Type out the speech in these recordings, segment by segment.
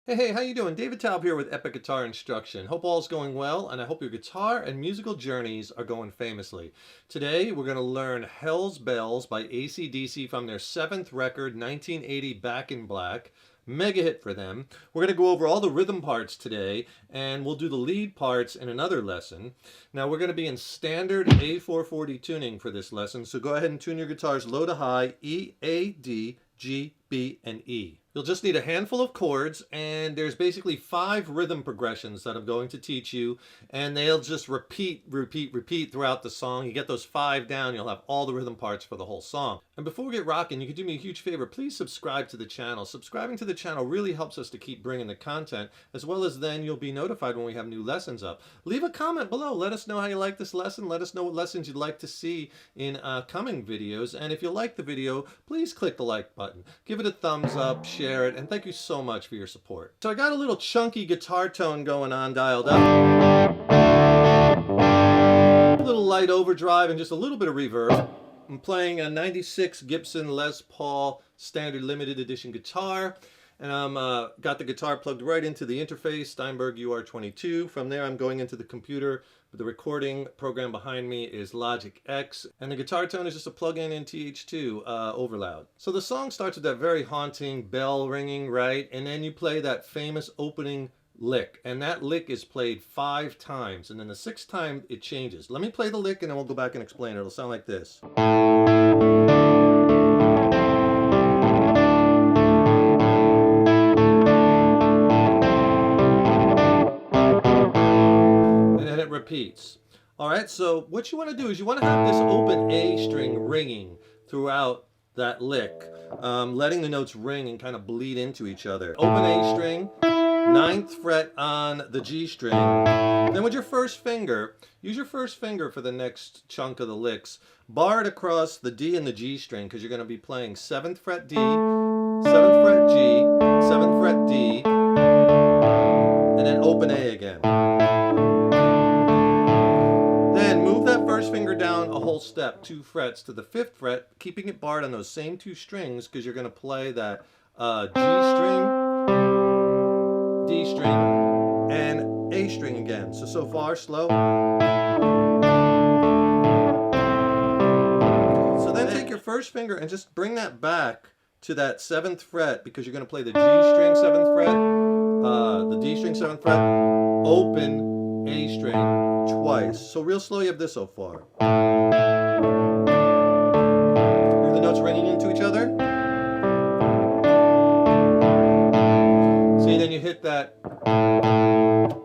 Hey, how you doing? David Taub here with Epic Guitar Instruction. Hope all's going well, and I hope your guitar and musical journeys are going famously. Today, we're going to learn Hell's Bells by AC/DC from their 7th record, 1980 Back in Black. Mega hit for them. We're going to go over all the rhythm parts today, and we'll do the lead parts in another lesson. Now, we're going to be in standard A440 tuning for this lesson, so go ahead and tune your guitars low to high, E, A, D, G, B, and E. You'll just need a handful of chords, and there's basically 5 rhythm progressions that I'm going to teach you, and they'll just repeat throughout the song. You get those 5 down, you'll have all the rhythm parts for the whole song. And before we get rocking, you can do me a huge favor. Please subscribe to the channel. Subscribing to the channel really helps us to keep bringing the content, as well as then you'll be notified when we have new lessons up. Leave a comment below. Let us know how you like this lesson. Let us know what lessons you'd like to see in coming videos. And if you like the video, please click the like button. Give it a thumbs up, share it, and thank you so much for your support. So I got a little chunky guitar tone going on dialed up. A little light overdrive and just a little bit of reverb. I'm playing a 96 Gibson Les Paul Standard Limited Edition guitar, and I'm got the guitar plugged right into the interface, Steinberg UR22. From there I'm going into the computer. The recording program behind me is Logic X, and the guitar tone is just a plug-in in TH2 overloud. So the song starts with that very haunting bell ringing, right? And then you play that famous opening lick, and that lick is played 5 times, and then the 6th time it changes. Let me play the lick and then we'll go back and explain it. It'll sound like this. And then it repeats. All right, so what you want to do is you want to have this open A string ringing throughout that lick, letting the notes ring and kind of bleed into each other. Open A string, 9th fret on the G string. Then with your first finger, use your first finger for the next chunk of the licks. Bar it across the D and the G string because you're going to be playing 7th fret D, 7th fret G, 7th fret D, and then open A again. Then move that first finger down a whole step, 2 frets to the 5th fret, keeping it barred on those same 2 strings because you're going to play that G string, D string, and A string again. So far, slow. So then take your first finger and just bring that back to that 7th fret because you're going to play the G string 7th fret, the D string 7th fret, open A string twice. So real slow, you have this so far. Hear the notes ringing into each other? See, then you hit that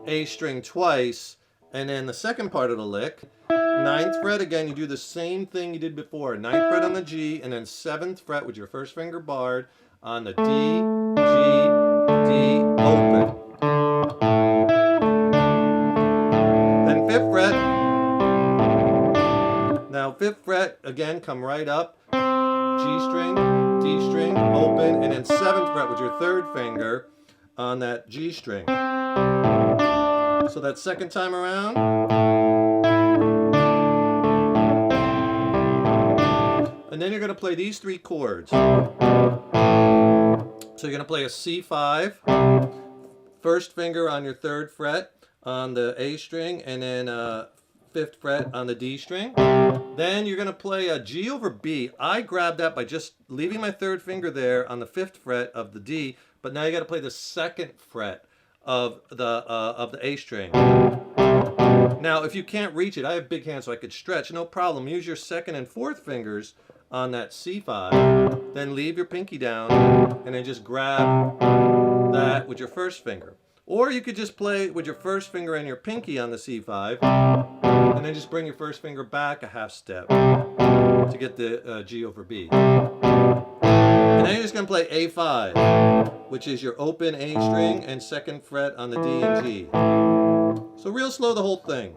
A string twice, and then the second part of the lick, 9th fret again, you do the same thing you did before. 9th fret on the G, and then 7th fret with your first finger barred on the D, G, D, open. Then 5th fret. Now 5th fret, again, come right up. G string, D string, open, and then 7th fret with your 3rd finger on that G string. So that second time around. And then you're going to play these 3 chords. So you're going to play a C5, first finger on your 3rd fret on the A string, and then 5th fret on the D string. Then you're going to play a G over B. I grabbed that by just leaving my 3rd finger there on the 5th fret of the D, but now you got to play the 2nd fret of the A string. Now, if you can't reach it, I have big hands so I could stretch, no problem. Use your 2nd and 4th fingers on that C5, then leave your pinky down, and then just grab that with your first finger. Or you could just play with your first finger and your pinky on the C5, and then just bring your first finger back a half step to get the G over B. And then you're just going to play A5, which is your open A string and 2nd fret on the D and G. So real slow the whole thing.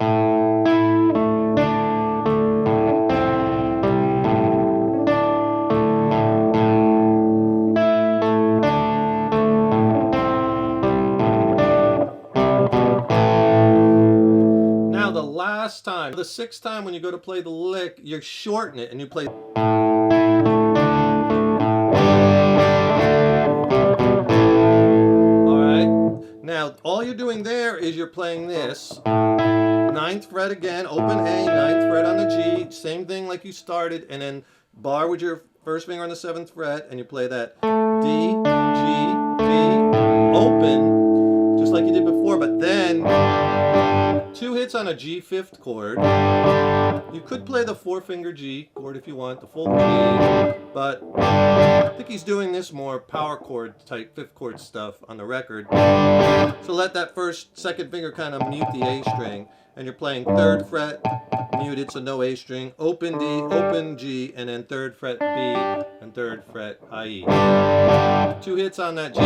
Now the last time, the 6th time when you go to play the lick, you shorten it and you play. All right. Now, all you're doing there is you're playing this. Ninth fret again, open A, ninth fret on the G, same thing like you started, and then bar with your first finger on the 7th fret, and you play that D, G, D, open, just like you did before, but then 2 hits on a G 5th chord. You could play the 4-finger G chord if you want, the full G, but I think he's doing this more power chord type 5th chord stuff on the record. So let that first, 2nd finger kind of mute the A string, and you're playing 3rd fret, muted, so no A string, open D, open G, and then 3rd fret B, and 3rd fret IE. 2 hits on that G,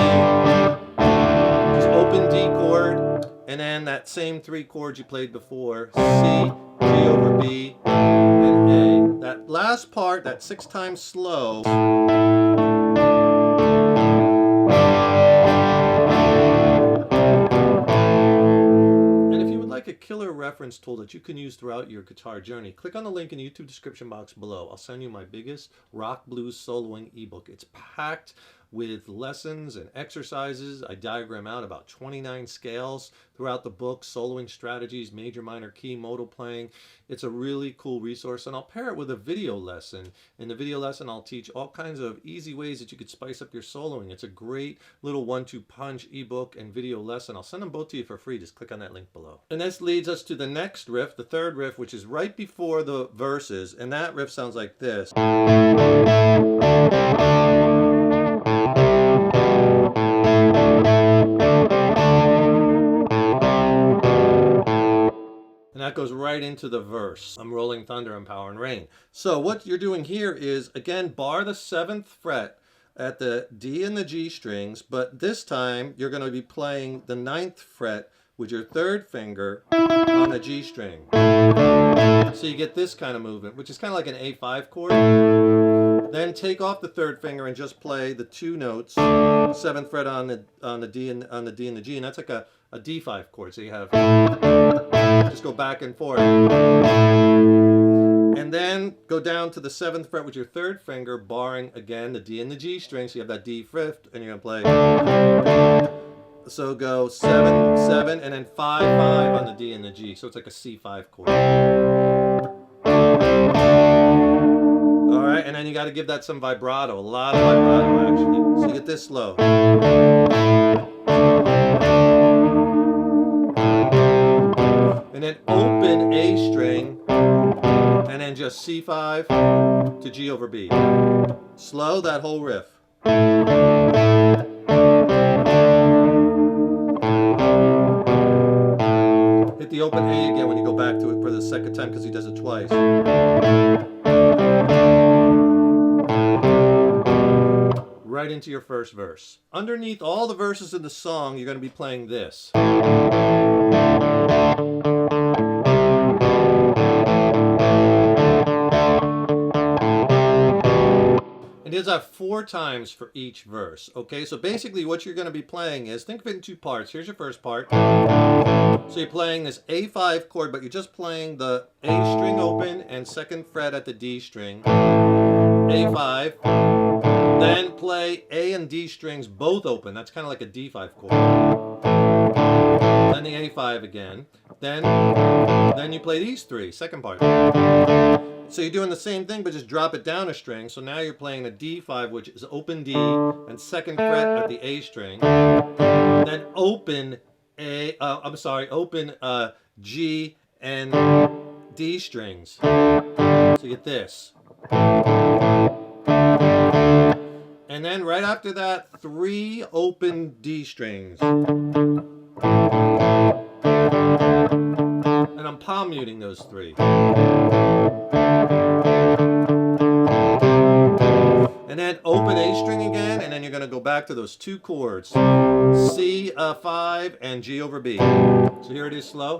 just open D chord, and then that same 3 chords you played before, C, G over B, and A. That last part, that 6 times slow, a killer reference tool that you can use throughout your guitar journey, click on the link in the YouTube description box below. I'll send you my biggest rock blues soloing ebook. It's packed with lessons and exercises. I diagram out about 29 scales throughout the book, soloing strategies, major, minor key, modal playing. It's a really cool resource, and I'll pair it with a video lesson. In the video lesson, I'll teach all kinds of easy ways that you could spice up your soloing. It's a great little 1-2 punch ebook and video lesson. I'll send them both to you for free. Just click on that link below. And this leads us to the next riff, the 3rd riff, which is right before the verses, and that riff sounds like this. And that goes right into the verse. I'm rolling thunder and power and rain. So what you're doing here is, again, bar the 7th fret at the D and the G strings, but this time you're going to be playing the 9th fret with your 3rd finger on the G string. So you get this kind of movement, which is kind of like an A5 chord. Then take off the 3rd finger and just play the 2 notes, 7th fret on the D and the G, and that's like a D5 chord. So you have just go back and forth, and then go down to the 7th fret with your 3rd finger, barring again the D and the G string. So you have that D 5th, and you're gonna play. So go 7, 7, and then 5, 5 on the D and the G. So it's like a C5 chord. All right, and then you got to give that some vibrato, a lot of vibrato actually. So you get this slow. And then open A string, and then just C5 to G over B. Slow that whole riff. Hit the open A again when you go back to it for the 2nd time, because he does it twice. Right into your first verse. Underneath all the verses of the song, you're going to be playing this. It does that 4 times for each verse. Okay, so basically what you're going to be playing is, think of it in 2 parts. Here's your first part. So you're playing this A5 chord, but you're just playing the A string open and 2nd fret at the D string. A5. Then play A and D strings both open. That's kind of like a D5 chord. Then the A5 again. Then you play these 3, 2nd part. So you're doing the same thing, but just drop it down a string. So now you're playing a D5, which is open D, and 2nd fret at the A string. Then open open G and D strings. So you get this. And then right after that, 3 open D strings. And I'm palm muting those 3. And then open A string again, and then you're going to go back to those 2 chords, C5 and G over B. So here it is slow.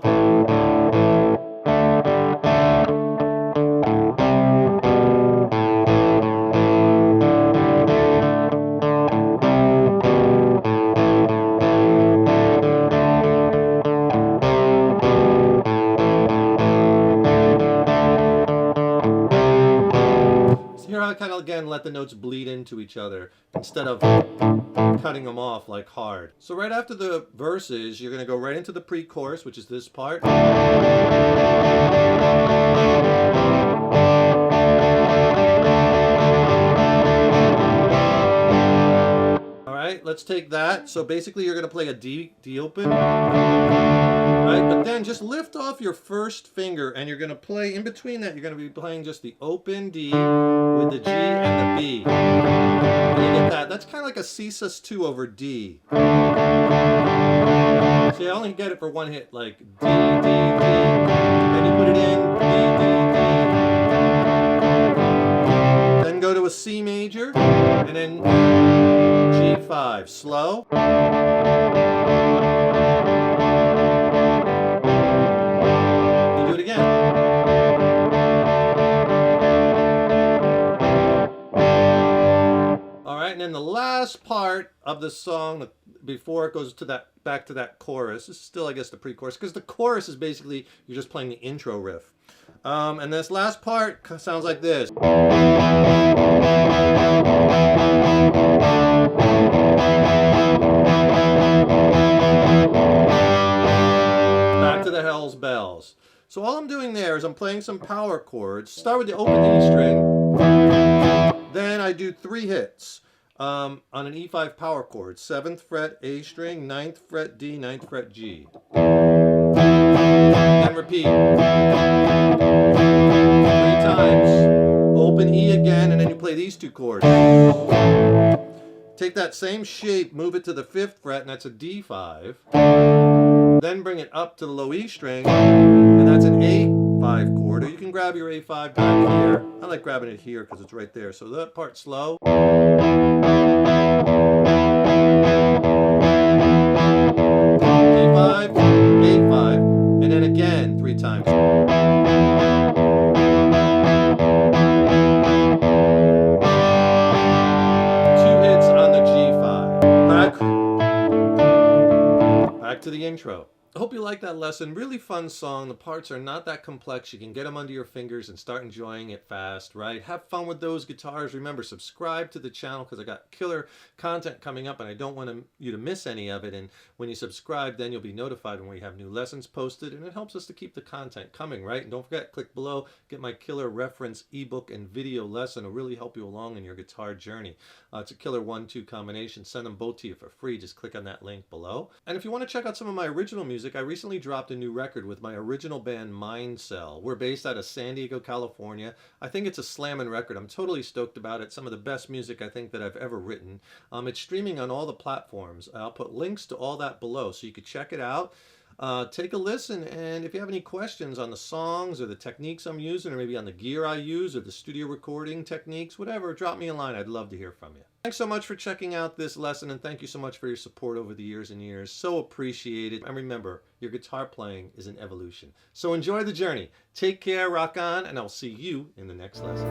again, let the notes bleed into each other instead of cutting them off like hard. So right after the verses, you're going to go right into the pre-chorus, which is this part. Let's take that. So basically you're going to play a D open, right? But then just lift off your first finger and you're going to play in between that. You're going to be playing just the open D with the G and the B. And you get that. That's kind of like a C sus2 over D. See, I only get it for one hit, like D, D, D. Then you put it in, D, D, D. Then go to a C major, and then G5, slow. You do it again. All right, and then the last part of the song, before it goes to that back to that chorus, this is still, I guess, the pre-chorus, because the chorus is basically you're just playing the intro riff. And this last part sounds like this. Back to the Hell's Bells. So all I'm doing there is I'm playing some power chords. Start with the open E string. Then I do 3 hits on an E5 power chord. 7th fret A string, 9th fret D, 9th fret G. Then repeat. 3 times. Open E again, and then you play these 2 chords. Take that same shape, move it to the 5th fret, and that's a D5. Then bring it up to the low E string, and that's an A5 chord. Or you can grab your A5 back here. I like grabbing it here because it's right there. So that part slow. D5, A5, and then again 3 times. 2 hits on the G5. Back to the intro. I hope you like that lesson. Really fun song. The parts are not that complex. You can get them under your fingers and start enjoying it fast, right? Have fun with those guitars. Remember, subscribe to the channel because I got killer content coming up and I don't want you to miss any of it. And when you subscribe, then you'll be notified when we have new lessons posted, and it helps us to keep the content coming, right? And don't forget, click below, get my killer reference ebook and video lesson. It'll really help you along in your guitar journey. It's a killer 1-2 combination. Send them both to you for free. Just click on that link below. And if you want to check out some of my original music, I recently dropped a new record with my original band Mind Cell. We're based out of San Diego, California. I think it's a slammin' record. I'm totally stoked about it. Some of the best music I think that I've ever written. It's streaming on all the platforms. I'll put links to all that below so you can check it out. Take a listen, and if you have any questions on the songs or the techniques I'm using, or maybe on the gear I use or the studio recording techniques, whatever, drop me a line. I'd love to hear from you. Thanks so much for checking out this lesson, and thank you so much for your support over the years and years. So appreciated. And remember, your guitar playing is an evolution. So enjoy the journey. Take care, rock on, and I'll see you in the next lesson.